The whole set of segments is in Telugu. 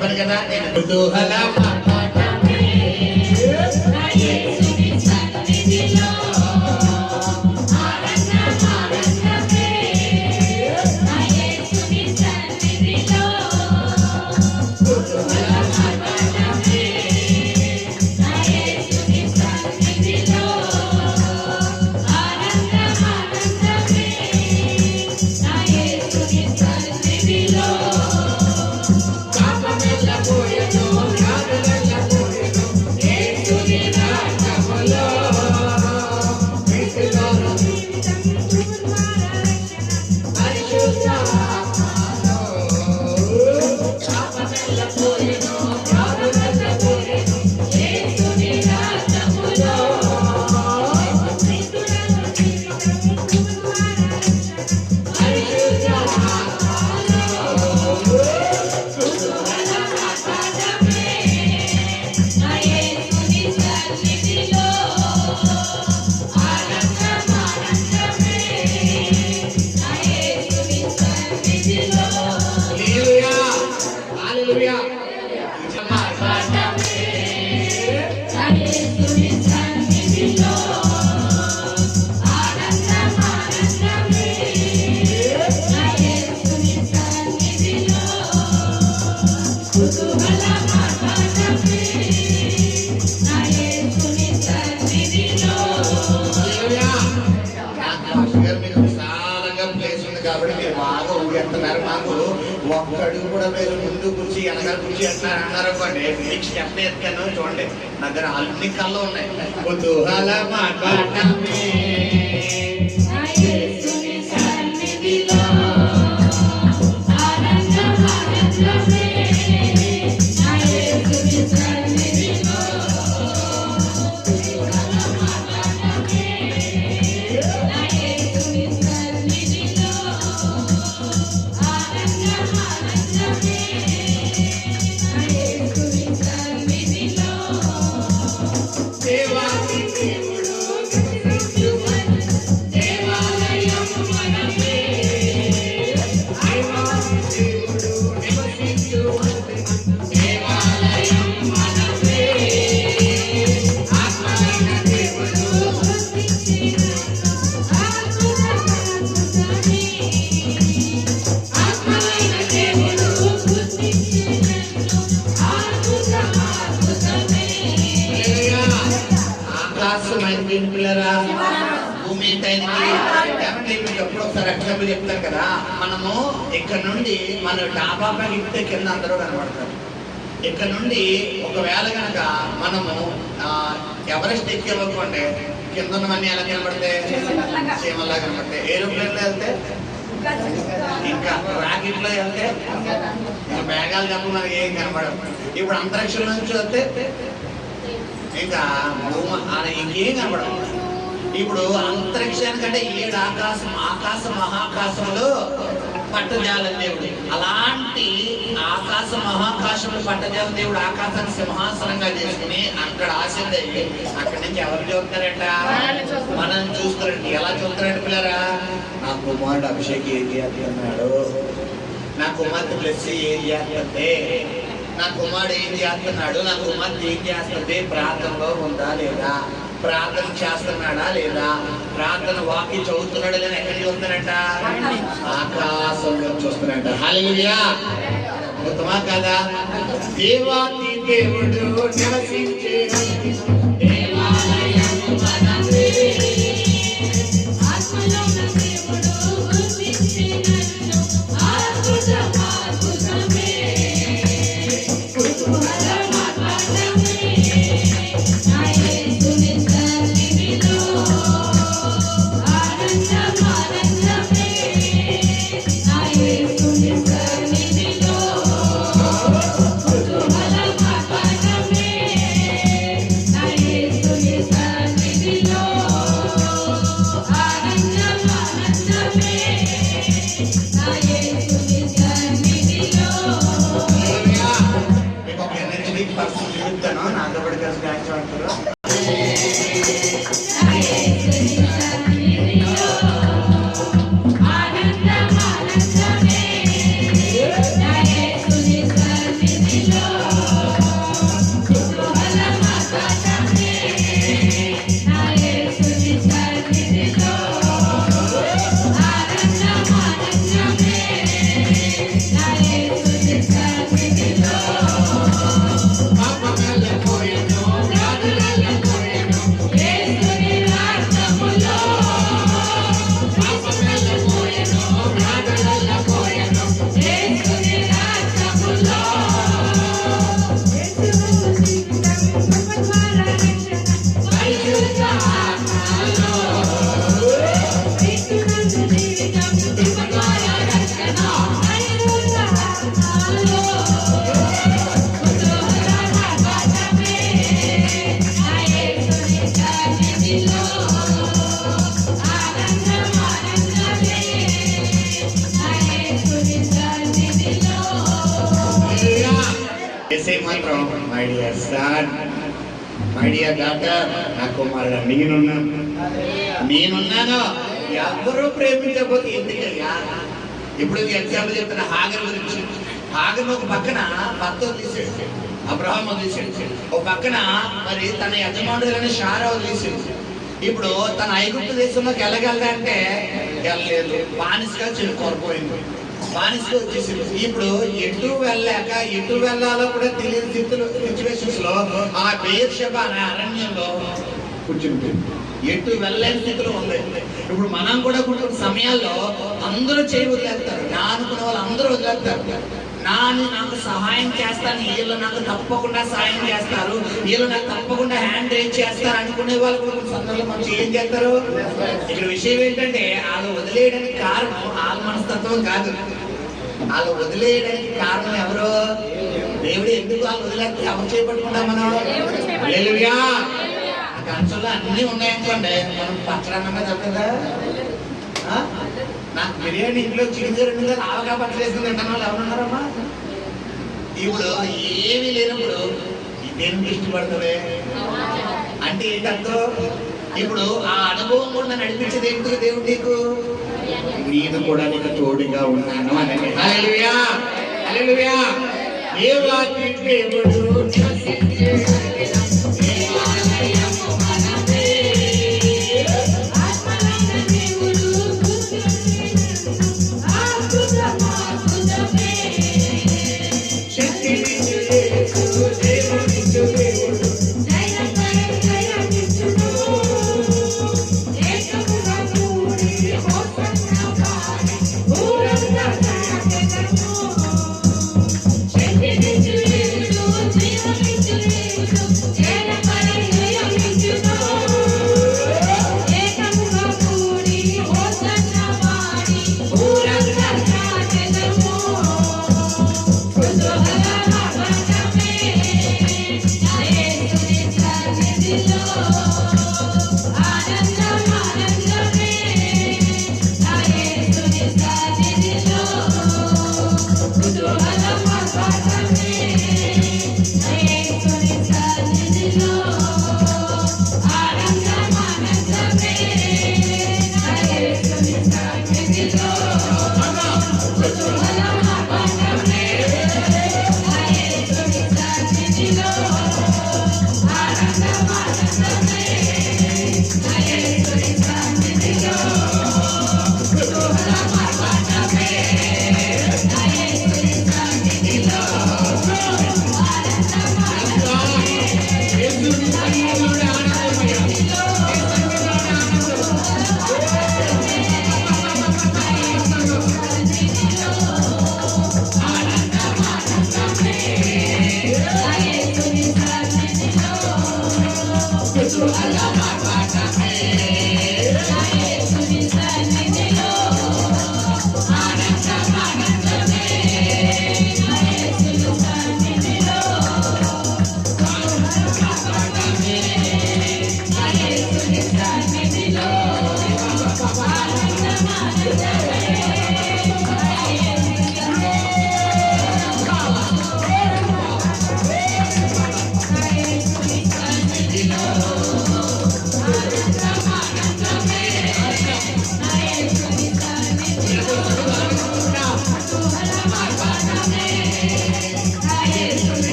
చెప్పాను కదా నేను కుతూహల ఒక్కడు కూడా మీరు ముందు కుర్చీ వెనకాల కుర్చీ అన్నారు అనుకోండి మీకు స్టెప్ ఎత్తాను చూడండి నా దగ్గర అన్ని కళ్ళు ఉన్నాయి కుతూహల మాట్లాడమే ఎప్పుడు ఒకసారి ఎగ్జాంపుల్ చెప్తారు కదా మనము ఇక్కడ నుండి మన డాబా పైకి ఎక్కితే కింద అందరూ కనబడతారు. ఇక్కడ నుండి ఒకవేళ కనుక మనము ఎవరెస్ట్ ఎక్కేమనుకోండి కింద ఉన్నవన్నీ ఎలా కనబడతాయి చీమల్లా కనబడతాయి. ఏరోప్లేన్ లో వెళ్తే ఇంకా రాకెట్ లో వెళ్తే ఇంకా మేఘాలు తప్ప మనకి ఏం కనబడదు. ఇప్పుడు అంతరిక్షంలో నుంచి వెళ్తే ఇంకా ఇంకేం కనబడదు. ఇప్పుడు అంతరిక్షానికంటే 7 ఆకాశ మహాకాశంలో పట్టజాల దేవుడు. అలాంటి ఆకాశ మహాకాశంలో పట్టజాల దేవుడు ఆకాశాన్ని సింహాసనంగా చేసుకుని అక్కడ ఆశీర్వది అక్కడి నుంచి ఎవరు చూస్తారంట మనం చూస్తారంట. ఎలా చూస్తారంట పిల్లరా? నా కుమారుడు అభిషేక్ ఏం చేస్తున్నాడు, నా కుమార్తె బ్లెస్ ఏం చేస్తుంది, నా కుమారుడు ఏం చేస్తున్నాడు, నా కుమార్తె ఏం చేస్తుంది, ప్రాంతంలో ఉందా లేదా, ప్రార్థన చేస్తున్నాడా లేదా, ప్రార్థన వాక్యం చదువుతున్నాడా లేదా, ఎక్కడికి చూస్తున్నాడంట ఆకాశంలో చూస్తున్నాడంట. హల్లెలూయా. ఉత్తమా కదా? దేవాతి దేవుడు నివసించే దేవాలయము మనదే ఆత్మలో దేవుడు గుర్తించినను అద్భుతమే ఏసై మాత్రం my dear son, my dear daughter, నా కుమారుడు నేనున్నాను. ఎవరు ప్రేమించకపోతే ఎందుకయ్యా? ఇప్పుడు ఎగ్జాంపుల్ చెప్తున్నా హాగర్ గురించి. హాగర్ ఒక పక్కన భర్త తీసాడు, అబ్రహాం తీసాడు, ఒక పక్కన మరి తన యజమానులైన షారా తీసాడు. ఇప్పుడు తన ఐగుప్తు దేశంలోకి వెళ్ళగలదంటే వెళ్ళలేదు, బానిసగా కోల్పోయింది, బానిసగా వచ్చేసింది. ఇప్పుడు ఎటు వెళ్ళాక ఎటు వెళ్ళాలో కూడా తెలియని సిచ్యువేషన్స్ లో ఆ బెయేర్షెబా అనే అరణ్యంలో కూర్చుంటుంది. ఎటు వెళ్ళలేని స్థితిలో ఉంది. ఇప్పుడు మనం కూడా కొన్ని సమయాల్లో అందరూ చేయి వదిలేస్తారు, నా అనుకున్న వాళ్ళు అందరూ వదిలేస్తారు. నాకు సహాయం చేస్తాను, వీళ్ళు నాకు తప్పకుండా సహాయం చేస్తారు, వీళ్ళు నాకు తప్పకుండా హ్యాండ్ రేజ్ చేస్తారు అనుకునే వాళ్ళు కూడా కొన్ని సందర్భంలో మంచి ఏం చేస్తారు. ఇక్కడ విషయం ఏంటంటే వాళ్ళు వదిలేయడానికి కారణం వాళ్ళ మనస్తత్వం కాదు, వాళ్ళు వదిలేయడానికి కారణం ఎవరు? దేవుడు. ఎందుకు వాళ్ళు వదిలేస్తే ఎవరు చేపట్టుకుంటాం మనం? హల్లెలూయా. కంచంలో అన్నీ ఉన్నాయనుకోండి, మనం పచ్చడన్నమే తప్పదా? నాకు బిర్యానీ ఇంట్లో చికెన్ ఆవగా పచ్చడేసుకుని తింటాను వాళ్ళు ఎవరున్నారమ్మా? ఇప్పుడు ఏమీ లేనప్పుడు దేనికి ఇష్టపడుతుంది అంటే ఏంటంతో ఇప్పుడు ఆ అనుభవం కూడా నడిపించేది ఏంటి? దేవుడు నీకు నేను కూడా నీకు తోడుగా ఉన్నాను అని. హల్లెలూయా, హల్లెలూయా.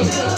Go.